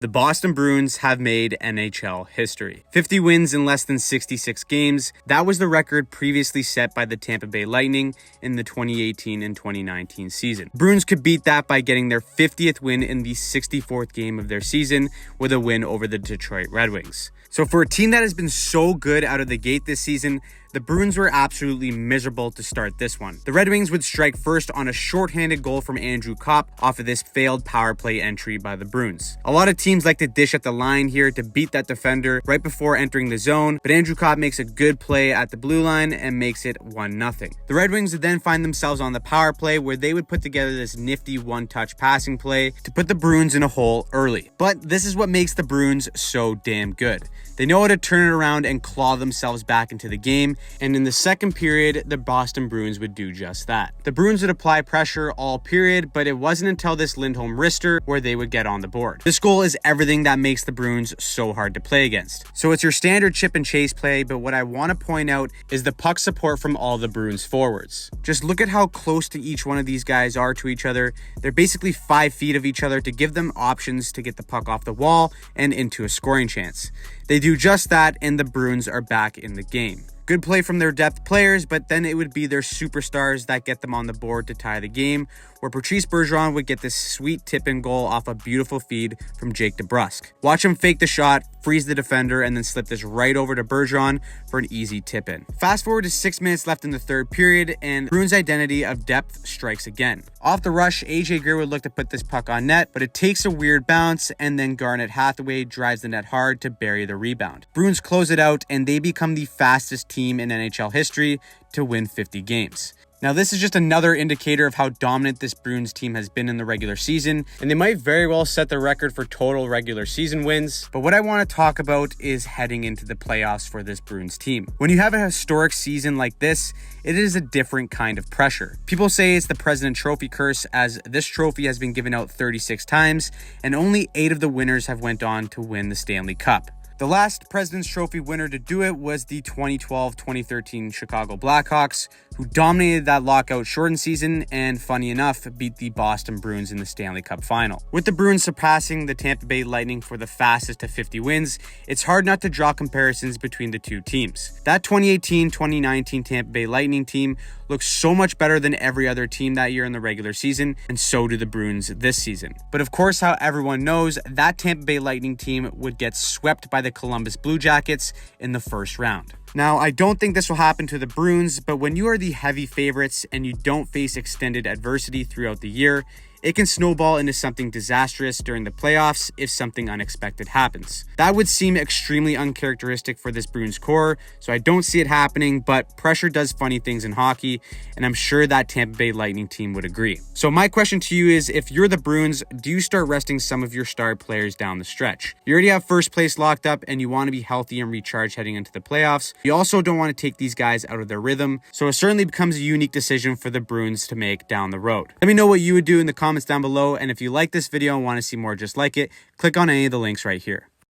The Boston Bruins have made NHL history. 50 wins in less than 66 games. That was the record previously set by the Tampa Bay Lightning in the 2018 and 2019 season. Bruins could beat that by getting their 50th win in the 64th game of their season with a win over the Detroit Red Wings. So for a team that has been so good out of the gate this season, the Bruins were absolutely miserable to start this one. The Red Wings would strike first on a shorthanded goal from Andrew Kopp off of this failed power play entry by the Bruins. A lot of teams like to dish at the line here to beat that defender right before entering the zone, but Andrew Kopp makes a good play at the blue line and makes it 1-0. The Red Wings would then find themselves on the power play where they would put together this nifty one-touch passing play to put the Bruins in a hole early. But this is what makes the Bruins so damn good. They know how to turn it around and claw themselves back into the game, and in the second period, the Boston Bruins would do just that. The Bruins would apply pressure all period, but it wasn't until this Lindholm wrister where they would get on the board. This goal is everything that makes the Bruins so hard to play against. So it's your standard chip and chase play, but what I want to point out is the puck support from all the Bruins forwards. Just look at how close to each one of these guys are to each other. They're basically 5 feet of each other to give them options to get the puck off the wall and into a scoring chance. They do just that, and the Bruins are back in the game. Good play from their depth players, but then it would be their superstars that get them on the board to tie the game, where Patrice Bergeron would get this sweet tip-in goal off a beautiful feed from Jake DeBrusk. Watch him fake the shot, freeze the defender, and then slip this right over to Bergeron for an easy tip-in. Fast forward to 6 minutes left in the third period, and Bruins' identity of depth strikes again. Off the rush, AJ Greer would look to put this puck on net, but it takes a weird bounce, and then Garnet Hathaway drives the net hard to bury the rebound. Bruins close it out, and they become the fastest team in NHL history to win 50 games. Now, this is just another indicator of how dominant this Bruins team has been in the regular season, and they might very well set the record for total regular season wins. But what I want to talk about is heading into the playoffs for this Bruins team. When you have a historic season like this, it is a different kind of pressure. People say it's the President Trophy curse, as this trophy has been given out 36 times, and only 8 of the winners have went on to win the Stanley Cup. The last President's Trophy winner to do it was the 2012-2013 Chicago Blackhawks, who dominated that lockout shortened season and, funny enough, beat the Boston Bruins in the Stanley Cup final. With the Bruins surpassing the Tampa Bay Lightning for the fastest to 50 wins, it's hard not to draw comparisons between the two teams. That 2018-2019 Tampa Bay Lightning team looks so much better than every other team that year in the regular season, and so do the Bruins this season. But of course, how everyone knows, that Tampa Bay Lightning team would get swept by the Columbus Blue Jackets in the first round. Now, I don't think this will happen to the Bruins, but when you are the heavy favorites and you don't face extended adversity throughout the year, it can snowball into something disastrous during the playoffs if something unexpected happens. That would seem extremely uncharacteristic for this Bruins core, so I don't see it happening, but pressure does funny things in hockey, and I'm sure that Tampa Bay Lightning team would agree. So my question to you is, if you're the Bruins, do you start resting some of your star players down the stretch? You already have first place locked up, and you want to be healthy and recharged heading into the playoffs. You also don't want to take these guys out of their rhythm, so it certainly becomes a unique decision for the Bruins to make down the road. Let me know what you would do in the comments down below, and if you like this video and want to see more just like it, click on any of the links right here.